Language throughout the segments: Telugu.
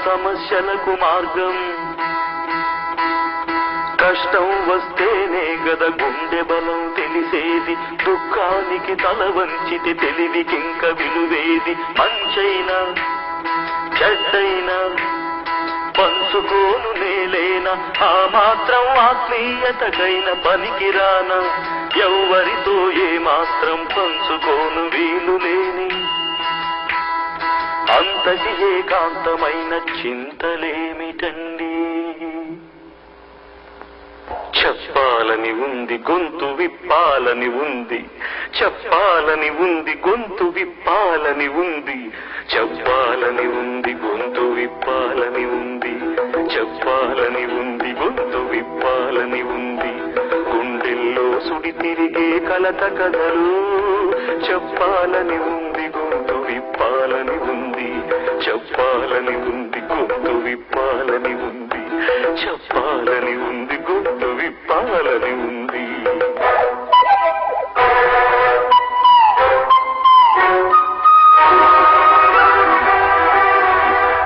సమస్యలకు మార్గం. కష్టం వస్తేనే గద గుండె బలం తెలిసేది, దుఃఖానికి తల వంచితే తెలివికింక విలువేది. మంచైనా చెడ్డైనా పంచుకోను నేలేనా, ఆ మాత్రం ఆత్మీయతకైన పనికిరానా, ఎవ్వరితో ఏ మాత్రం పంచుకోను వీలు లేని అంతటి ఏకాంతమైన చింతలేమిటండి. చెప్పాలని ఉంది గొంతు విప్పాలని ఉంది, చెప్పాలని ఉంది గొంతు విప్పాలని ఉంది, చెప్పాలని ఉంది గొంతు విప్పాలని ఉంది, చెప్పాలని ఉంది గొంతు విప్పాలని ఉంది. గుండెల్లో సుడి తిరిగే కలత కథలు చెప్పాలని ఉంది గొంతు విప్పాలని ఉంది, చెప్పాలని ఉంది గొంతు విప్పాలని ఉంది, చెప్పాలని ఉంది గొంతు విప్పాలని ఉంది.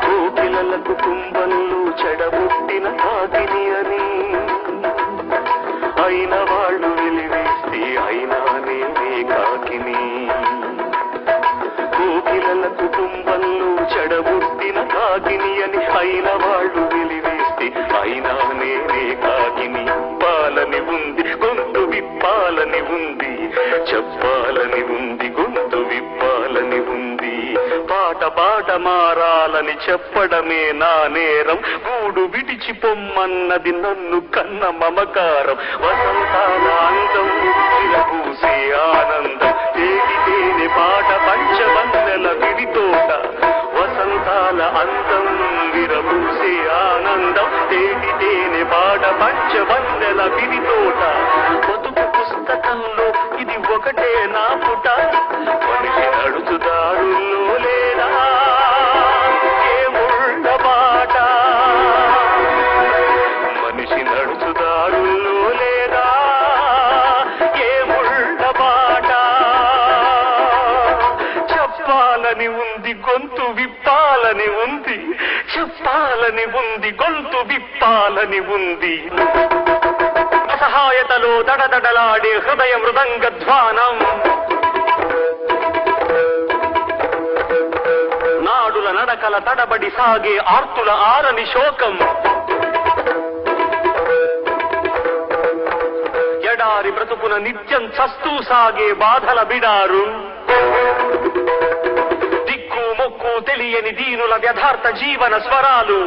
కోకిలలకు కుంభంలో చెడబుట్టిన కాకిని అని అయిన వాళ్ళు వెలివేస్తే అయినానే కాకిని. కోకిలల కుటుంబంలో చెడబుట్టిన కాకిని అని అయిన వాళ్ళు వెలివేస్తే అయినానే కాకిని. పాలని ఉంది గొంతు విప్పాలని ఉంది, చెప్పాలని ఉంది గొంతు విప్పాలని ఉంది. పాట పాట మారాలని చెప్పడమే నా నేరం, గూడు విడిచి పొమ్మన్నది నన్ను కన్న మమకారం. వసంతాల అందం విరబూసే ఆనందం, తేనె పాట పంచవన్నెల విడితోట. వసంతాల అందం విరబూసే ఆనందం, తేనె పాట పంచవన్నెల విడితోట. బతుకు పుస్తకంలో ఇది ఒకటే నా పుట, మనిషి నడుచుదారుల్లో లేనా ఏముళ్ళ బాట, మనిషి నడుచుదారుల్లో లేదా ఏముళ్ళ బాట. చెప్పాలని ఉంది గొంతు విప్పాలని ఉంది, చెప్పాలని ఉంది గొంతు విప్పాలని ఉంది. అసహాయతలో దడదడలాడే హృదయ మృదంగధ్వానం, నాడుల నడకల తడబడి సాగే ఆర్తుల ఆరని శోకం. ఎడారి బ్రతుకున నిత్యం చస్తూ సాగే బాధల బిడారు, దిక్కు మొక్కు తెలియని దీనుల వ్యథార్థ జీవన స్వరాలు.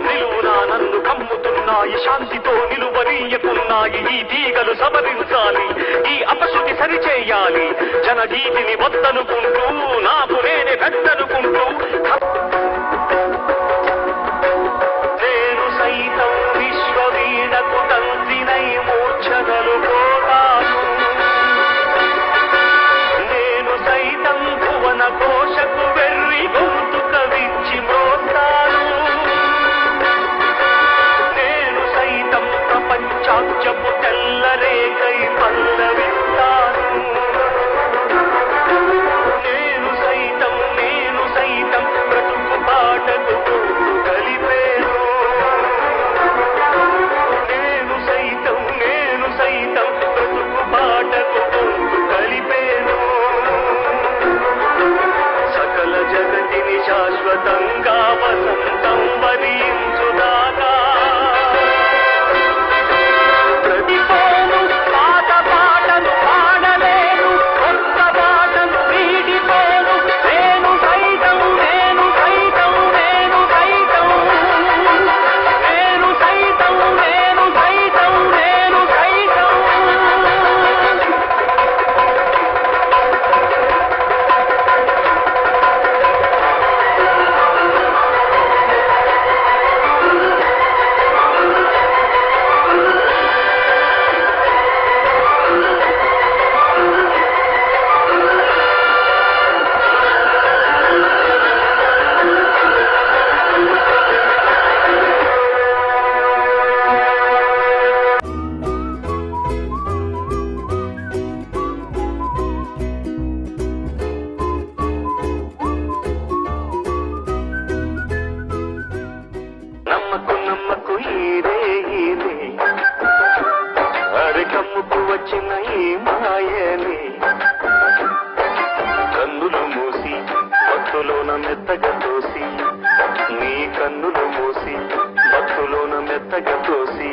నిలువునా నన్ను కమ్ముతున్నాయి, శాంతితో నిలువనీయకున్నాయి. ఈ తీగలు సవరించాలి, ఈ అపశృతి సరిచేయాలి. జనగీతిని వద్దనుకుంటూ నాకు నేనే పెద్దనుకుంటూ నేను సైతం విశ్వవీణకు తంత్రినై మూర్ఛనలు పోతాను. నేను సైతం భువన కోశకు వెర్రి గొంతు కవించి మ్రోతాను. నేను సైతం ప్రపంచాక్షపు తెల్లరేకై పల్లవిస్తాను. నేను సైతం కమ్ముకు వచ్చిన ఈ మాయని కన్నులు మూసి భక్తులోన మెత్తగా తోసి, నీ కన్నులు మూసి భక్తులోన మెత్తగా తోసి